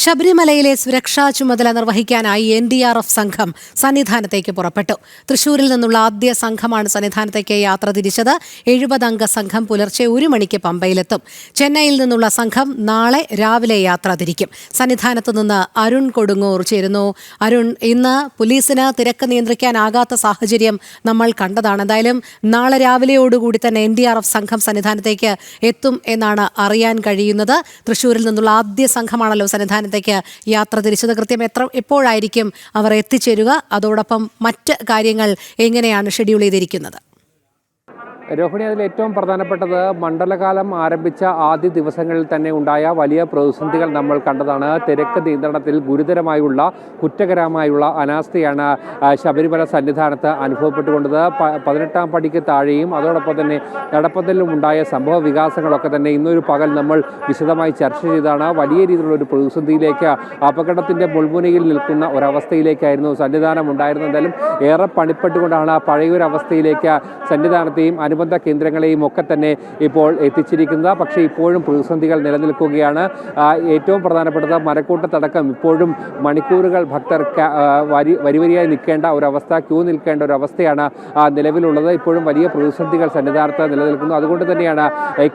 ശബരിമലയിലെ സുരക്ഷാ ചുമതല നിർവഹിക്കാനായി NDRF സംഘം സന്നിധാനത്തേക്ക് പുറപ്പെട്ടു. തൃശൂരിൽ നിന്നുള്ള ആദ്യ സംഘമാണ് സന്നിധാനത്തേക്ക് യാത്ര തിരിച്ചത്. 70 അംഗ സംഘം പുലർച്ചെ 1 മണിക്ക് പമ്പയിലെത്തും. ചെന്നൈയിൽ നിന്നുള്ള സംഘം നാളെ രാവിലെ യാത്ര തിരിക്കും. സന്നിധാനത്ത് നിന്ന് അരുൺ കൊടുങ്ങൂർ ചേരുന്നു. അരുൺ, ഇന്ന് പോലീസിന് തിരക്ക് നിയന്ത്രിക്കാനാകാത്ത സാഹചര്യം നമ്മൾ കണ്ടതാണ്. എന്തായാലും നാളെ രാവിലെയോടുകൂടി തന്നെ NDRF സംഘം സന്നിധാനത്തേക്ക് എത്തും എന്നാണ് അറിയാൻ കഴിയുന്നത്. തൃശൂരിൽ നിന്നുള്ള ആദ്യ സംഘമാണല്ലോ സന്നിധാനത്തേക്ക് യാത്ര തിരിച്ചത്. കൃത്യം എപ്പോഴായിരിക്കും അവർ എത്തിച്ചേരുക? അതോടൊപ്പം മറ്റ് കാര്യങ്ങൾ എങ്ങനെയാണ് ഷെഡ്യൂൾ ചെയ്തിരിക്കുന്നത്? രോഹിണി, അതിൽ ഏറ്റവും പ്രധാനപ്പെട്ടത് മണ്ഡലകാലം ആരംഭിച്ച ആദ്യ ദിവസങ്ങളിൽ തന്നെ ഉണ്ടായ വലിയ പ്രതിസന്ധികൾ നമ്മൾ കണ്ടതാണ്. തിരക്ക് നിയന്ത്രണത്തിൽ ഗുരുതരമായുള്ള കുറ്റകരമായുള്ള അനാസ്ഥയാണ് ശബരിമല സന്നിധാനത്ത് അനുഭവപ്പെട്ടുകൊണ്ടത്. 18ാം പടിക്ക് താഴെയും അതോടൊപ്പം തന്നെ നടപ്പന്തലിലും ഉണ്ടായ സംഭവ വികാസങ്ങളൊക്കെ തന്നെ ഇന്നൊരു പകൽ നമ്മൾ വിശദമായി ചർച്ച ചെയ്താണ്. വലിയ രീതിയിലുള്ള ഒരു പ്രതിസന്ധിയിലേക്ക്, അപകടത്തിൻ്റെ മുൾമുനയിൽ നിൽക്കുന്ന ഒരവസ്ഥയിലേക്കായിരുന്നു സന്നിധാനം ഉണ്ടായിരുന്നത്. എന്തായാലും ഏറെ പണിപ്പെട്ടുകൊണ്ടാണ് പഴയൊരു അവസ്ഥയിലേക്ക് സന്നിധാനത്തെയും അനുബന്ധ കേന്ദ്രങ്ങളെയും ഒക്കെ തന്നെ ഇപ്പോൾ എത്തിച്ചിരിക്കുന്നത്. പക്ഷേ ഇപ്പോഴും പ്രതിസന്ധികൾ നിലനിൽക്കുകയാണ്. ഏറ്റവും പ്രധാനപ്പെട്ടത് മരക്കൂട്ടത്തടക്കം ഇപ്പോഴും മണിക്കൂറുകൾ ഭക്തർ വരിവരിയായി നിൽക്കേണ്ട ഒരവസ്ഥ, ക്യൂ നിൽക്കേണ്ട ഒരവസ്ഥയാണ് നിലവിലുള്ളത്. ഇപ്പോഴും വലിയ പ്രതിസന്ധികൾ സന്നിധാനത്ത് നിലനിൽക്കുന്നു. അതുകൊണ്ട് തന്നെയാണ്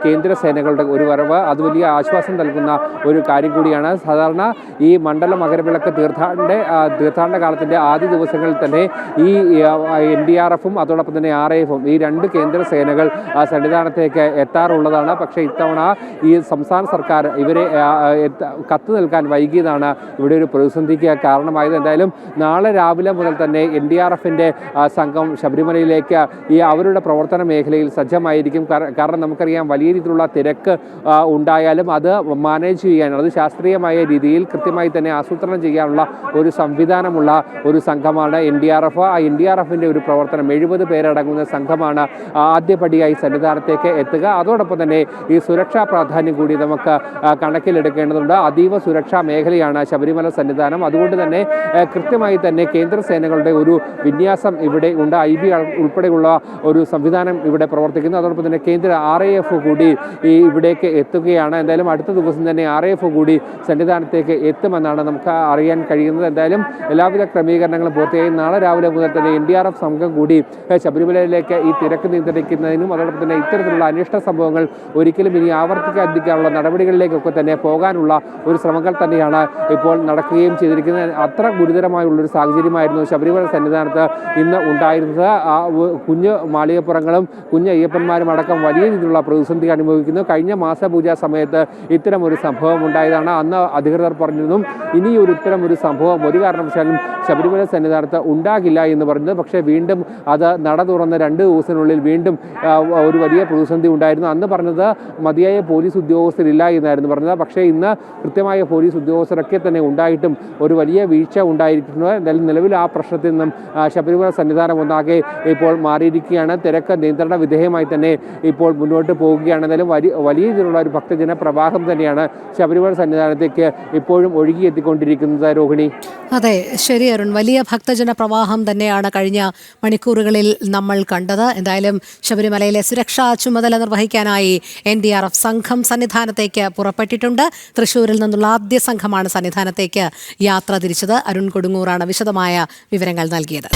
കേന്ദ്ര സേനകളുടെ ഒരു വരവ് അത് വലിയ ആശ്വാസം നൽകുന്ന ഒരു കാര്യം കൂടിയാണ്. സാധാരണ ഈ മണ്ഡല മകരവിളക്ക് തീർത്ഥാടന കാലത്തിൻ്റെ ആദ്യ ദിവസങ്ങളിൽ തന്നെ ഈ NDRFും അതോടൊപ്പം തന്നെ RAFും ഈ രണ്ട് കേന്ദ്ര സേനകൾ സന്നിധാനത്തേക്ക് എത്താറുള്ളതാണ്. പക്ഷേ ഇത്തവണ ഈ സംസ്ഥാന സർക്കാർ ഇവരെ കത്ത് നൽകാൻ വൈകിയതാണ് ഇവിടെ ഒരു പ്രതിസന്ധിക്ക് കാരണമായത്. എന്തായാലും നാളെ രാവിലെ മുതൽ തന്നെ NDRFിൻ്റെ സംഘം ശബരിമലയിലേക്ക് അവരുടെ പ്രവർത്തന മേഖലയിൽ സജ്ജമായിരിക്കും. കാരണം നമുക്കറിയാം, വലിയ രീതിയിലുള്ള തിരക്ക് ഉണ്ടായാലും അത് മാനേജ് ചെയ്യാൻ, അത് ശാസ്ത്രീയമായ രീതിയിൽ കൃത്യമായി തന്നെ ആസൂത്രണം ചെയ്യാനുള്ള ഒരു സംവിധാനമുള്ള ഒരു സംഘമാണ് NDRF. ആ NDRFിൻ്റെ ഒരു പ്രവർത്തനം 70 പേരടങ്ങുന്ന സംഘമാണ് ആദ്യപടിയായി സന്നിധാനത്തേക്ക് എത്തുക. അതോടൊപ്പം തന്നെ ഈ സുരക്ഷാ പ്രാധാന്യം കൂടി നമുക്ക് കണക്കിലെടുക്കേണ്ടതുണ്ട്. അതീവ സുരക്ഷാ മേഖലയാണ് ശബരിമല സന്നിധാനം. അതുകൊണ്ട് തന്നെ കൃത്യമായി തന്നെ കേന്ദ്ര സേനകളുടെ ഒരു വിന്യാസം ഇവിടെ ഉണ്ട്. IB ഉൾപ്പെടെയുള്ള ഒരു സംവിധാനം ഇവിടെ പ്രവർത്തിക്കുന്നു. അതോടൊപ്പം തന്നെ കേന്ദ്ര RAF കൂടി ഇവിടേക്ക് എത്തുകയാണ്. എന്തായാലും അടുത്ത ദിവസം തന്നെ RAF കൂടി സന്നിധാനത്തേക്ക് എത്തുമെന്നാണ് നമുക്ക് അറിയാൻ കഴിയുന്നത്. എന്തായാലും എല്ലാവിധ ക്രമീകരണങ്ങളും പൂർത്തിയായി നാളെ രാവിലെ മുതൽ തന്നെ NDRF സംഘം കൂടി ശബരിമലയിലേക്ക് ഈ തിരക്ക് നിയന്ത്രിക്കുന്നതിനും അതോടൊപ്പം തന്നെ ഇത്തരത്തിലുള്ള അനിഷ്ട സംഭവങ്ങൾ ഒരിക്കലും ഇനി ആവർത്തിക്കാതിരിക്കാനുള്ള നടപടികളിലേക്കൊക്കെ തന്നെ പോകാനുള്ള ഒരു ശ്രമങ്ങൾ തന്നെയാണ് ഇപ്പോൾ നടക്കുകയും ചെയ്തിരിക്കുന്നത്. അത്ര ഗുരുതരമായുള്ളൊരു സാഹചര്യമായിരുന്നു ശബരിമല സന്നിധാനത്ത് ഇന്ന് ഉണ്ടായിരുന്നത്. കുഞ്ഞ് മാളികപ്പുറങ്ങളും കുഞ്ഞ് അയ്യപ്പന്മാരും അടക്കം വലിയ രീതിയിലുള്ള പ്രതിസന്ധി അനുഭവിക്കുന്നു. കഴിഞ്ഞ മാസപൂജാ സമയത്ത് ഇത്തരം ഒരു സംഭവം ഉണ്ടായതാണ്. അന്ന് അധികൃതർ പറഞ്ഞിരുന്നു ഇനി ഇത്തരം ഒരു സംഭവം ഒരു കാരണവശാലും ശബരിമല സന്നിധാനത്ത് ഉണ്ടാകില്ല എന്ന് പറഞ്ഞത്. പക്ഷേ വീണ്ടും അത് നട തുറന്ന് 2 ദിവസത്തിനുള്ളിൽ വീണ്ടും ഒരു വലിയ പ്രതിസന്ധി ഉണ്ടായിരുന്നു. അന്ന് പറഞ്ഞത് മതിയായ പോലീസ് ഉദ്യോഗസ്ഥരില്ല എന്നായിരുന്നു പറഞ്ഞത്. പക്ഷേ ഇന്ന് കൃത്യമായ പോലീസ് ഉദ്യോഗസ്ഥരൊക്കെ തന്നെ ഉണ്ടായിട്ടും ഒരു വലിയ വീഴ്ച ഉണ്ടായിരിക്കുന്നു. എന്തായാലും നിലവിൽ ആ പ്രശ്നത്തിൽ നിന്നും ശബരിമല സന്നിധാനം ഒന്നാകെ ഇപ്പോൾ മാറിയിരിക്കുകയാണ്. തിരക്ക് നിയന്ത്രണ വിധേയമായി തന്നെ ഇപ്പോൾ മുന്നോട്ട് പോവുകയാണ്. എന്തായാലും വലിയ രീതിയിലുള്ള ഒരു ഭക്തജന പ്രവാഹം തന്നെയാണ് ശബരിമല സന്നിധാനത്തേക്ക് ഇപ്പോഴും ഒഴുകിയെത്തിക്കൊണ്ടിരിക്കുന്നത്. രോഹിണി, അതെ, ശരി അരുൺ. വലിയ ഭക്തജന പ്രവാഹം തന്നെയാണ് കഴിഞ്ഞ മണിക്കൂറുകളിൽ നമ്മൾ കണ്ടത്. എന്തായാലും ശബരിമലയിലെ സുരക്ഷാ ചുമതല നിർവഹിക്കാനായി NDRF സംഘം സന്നിധാനത്തേക്ക് പുറപ്പെട്ടിട്ടുണ്ട്. തൃശൂരിൽ നിന്നുള്ള ആദ്യ സംഘമാണ് സന്നിധാനത്തേക്ക് യാത്ര തിരിച്ചത്. അരുൺ കൊടുങ്ങൂറാണ് വിശദമായ വിവരങ്ങൾ നൽകിയത്.